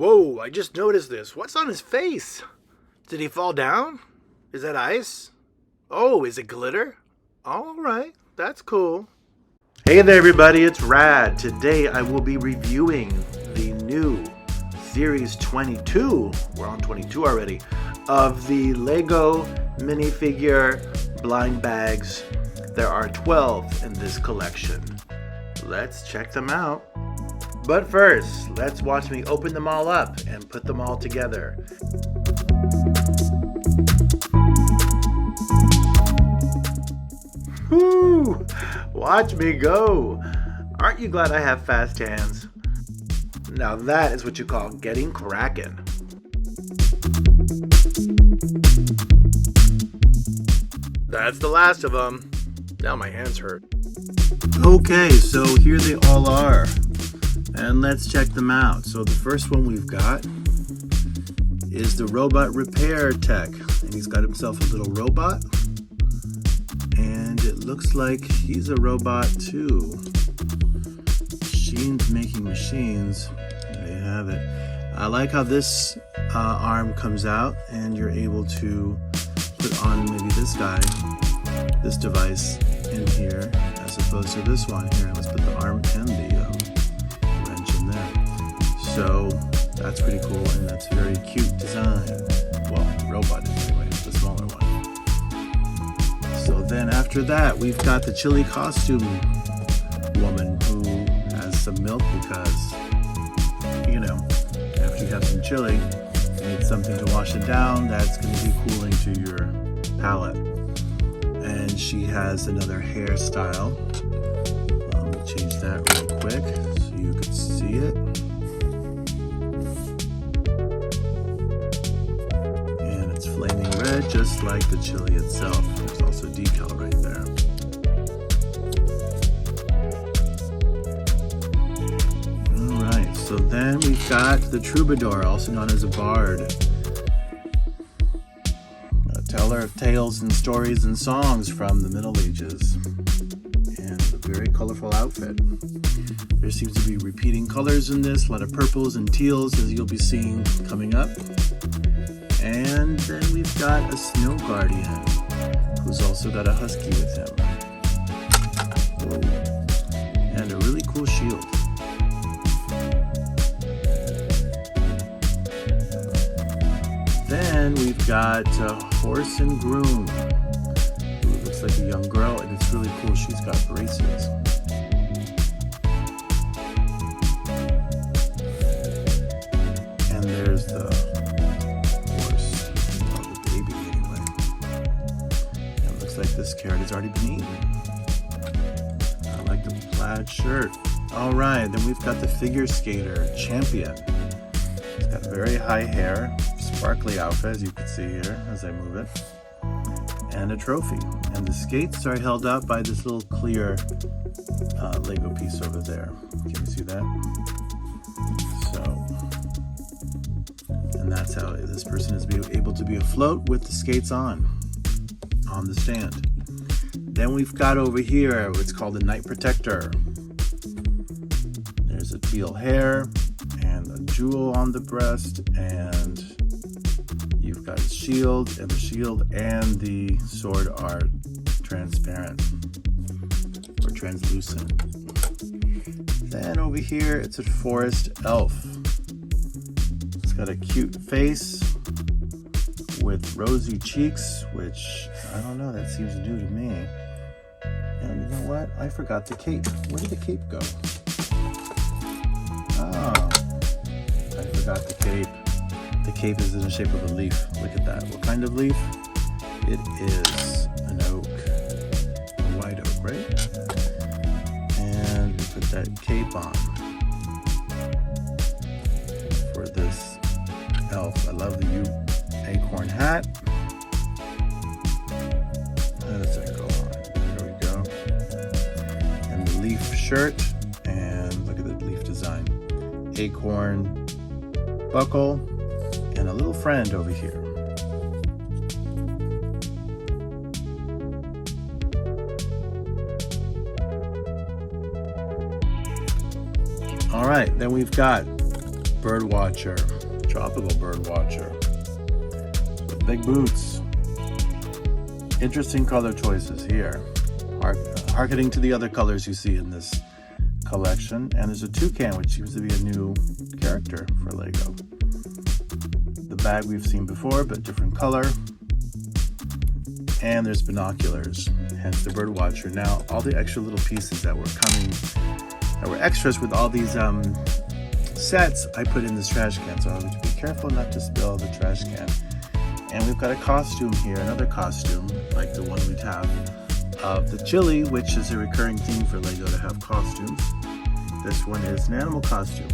Whoa, I just noticed this. What's on his face? Did he fall down? Is that ice? Oh, is it glitter? All right, that's cool. Hey there, everybody, it's Rad. Today I will be reviewing the new Series 22, we're on 22 already, of the Lego minifigure blind bags. There are 12 in this collection. Let's check them out. But first, let's watch me open them all up and put them all together. Woo! Watch me go! Aren't you glad I have fast hands? Now that is what you call getting crackin'. That's the last of them. Now my hands hurt. Okay, so here they all are. And let's check them out. So the first one we've got is the robot repair tech. And he's got himself a little robot. And it looks like he's a robot too. Machines making machines. There you have it. I like how this arm comes out and you're able to put on maybe this guy, this device in here, as opposed to this one here. Let's put the arm and the wrench in there. So that's pretty cool, and that's a very cute design. Well, robot anyway, the smaller one. So then after that, we've got the chili costume woman who has some milk because, you know, after you have some chili, you need something to wash it down that's going to be cooling to your palate. And she has another hairstyle. Let me change that real quick so you can see it. And it's flaming red, just like the chili itself. There's also decal right there. Alright, so then we've got the troubadour, also known as a bard. Teller of tales and stories and songs from the Middle Ages. And a very colorful outfit. There seems to be repeating colors in this, a lot of purples and teals as you'll be seeing coming up. And then we've got a snow guardian who's also got a husky with him. Whoa. And a really cool shield. Then we've got a horse and groom who looks like a young girl, and it's really cool. She's got braces. And there's the horse, well, the baby anyway. And it looks like this carrot has already been eaten. I like the plaid shirt. All right, then we've got the figure skater champion. He's got very high hair. Sparkly outfit, as you can see here as I move it, and a trophy. And the skates are held up by this little clear Lego piece over there. Can you see that? So, and that's how this person is able to be afloat with the skates on the stand. Then we've got over here what's called a night protector. There's a teal hair and a jewel on the breast, and you've got a shield, and the shield and the sword are transparent or translucent. Then over here, it's a forest elf. It's got a cute face with rosy cheeks, which, I don't know, that seems new to me. And you know what? I forgot the cape. Where did the cape go? Oh, I forgot the cape. The cape is in the shape of a leaf. Look at that. What kind of leaf? It is an oak. A white oak, right? And we put that cape on for this elf. I love the acorn hat. How does that go on? There we go. And the leaf shirt. And look at the leaf design. Acorn buckle. And a little friend over here. All right, then we've got bird watcher, tropical bird watcher with big boots. Interesting color choices here, harkening to the other colors you see in this collection. And there's a toucan, which seems to be a new character for Lego. The bag we've seen before, but different color. And there's binoculars, hence the bird watcher. Now, all the extra little pieces that were extras with all these sets, I put in this trash can, so I have to be careful not to spill the trash can. And we've got a costume here, another costume, like the one we have of the chili, which is a recurring theme for Lego to have costumes. This one is an animal costume,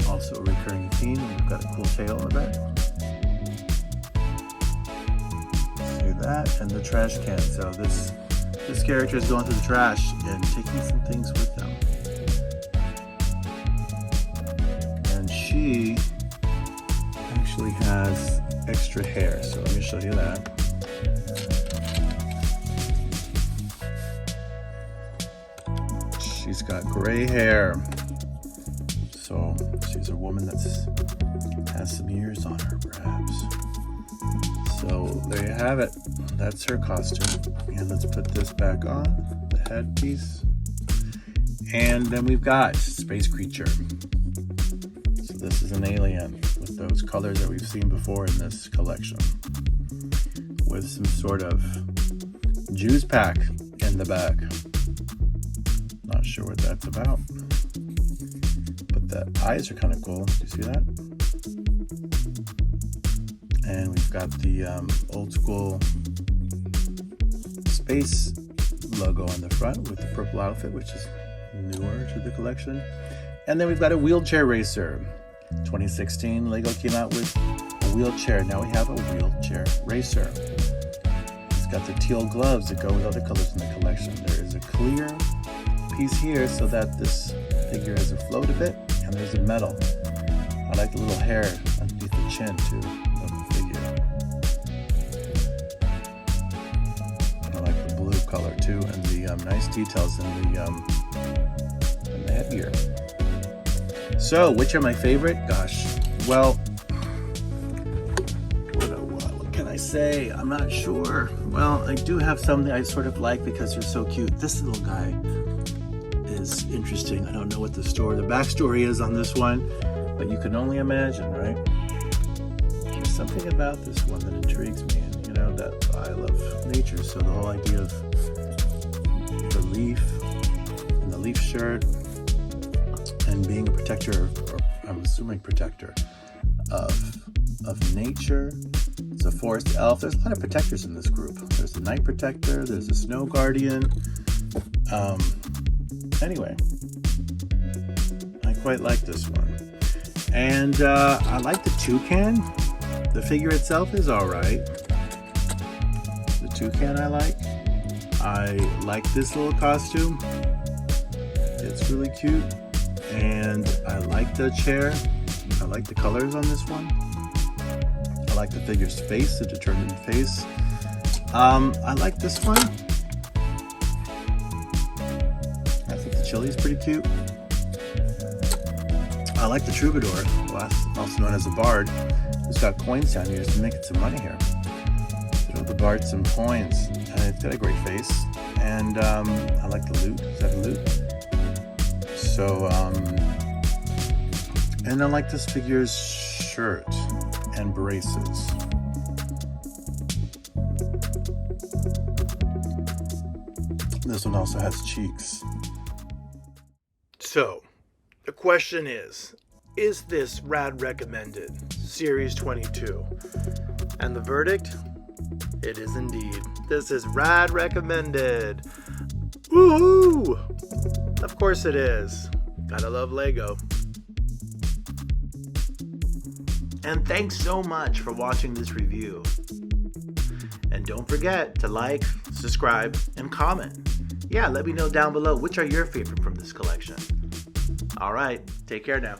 also a recurring theme. We've got a cool tail on the back. See that? And the trash can. So this character is going through the trash and taking some things with them. And she actually has extra hair, so let me show you that. She's got gray hair, so she's a woman that has some years on her, perhaps. So there you have it. That's her costume. And let's put this back on, the headpiece. And then we've got space creature. So this is an alien with those colors that we've seen before in this collection, with some sort of juice pack in the back. Not sure what that's about, but the eyes are kind of cool. Do you see that? And we've got the old school space logo on the front with the purple outfit, which is newer to the collection. And then we've got a wheelchair racer. 2016, Lego came out with a wheelchair. Now we have a wheelchair racer. It's got the teal gloves that go with other colors in the collection. There is a clear piece here so that this figure has a float a bit, and there's a metal. I like the little hair underneath the chin too of the figure. I like the blue color too, and the nice details in the headgear. So, which are my favorite? Gosh, well, what can I say? I'm not sure. Well, I do have some that I sort of like because they're so cute. This little guy is interesting. I don't know what the backstory is on this one, but you can only imagine, right? There's something about this one that intrigues me, and you know that I love nature, so the whole idea of the leaf and the leaf shirt and being a protector, or I'm assuming protector of nature. It's a forest elf. There's a lot of protectors in this group. There's a night protector, there's a snow guardian. Anyway, I quite like this one. And I like the toucan. The figure itself is alright. The toucan I like. I like this little costume. It's really cute. And I like the chair. I like the colors on this one. I like the figure's face, the determined face. I like this one. I think the chili is pretty cute. I like the troubadour, also known as a bard, who's got coins down here to make some money here. Throw the bard some coins, and it's got a great face. And I like the loot. Is that a loot? So, and I like this figure's shirt and braces. This one also has cheeks. So, the question is this Rad recommended? Series 22. And the verdict? It is indeed. This is Rad recommended. Woohoo! Of course it is. Gotta love Lego. And thanks so much for watching this review. And don't forget to like, subscribe, and comment. Yeah, let me know down below which are your favorite from this collection. Alright, take care now.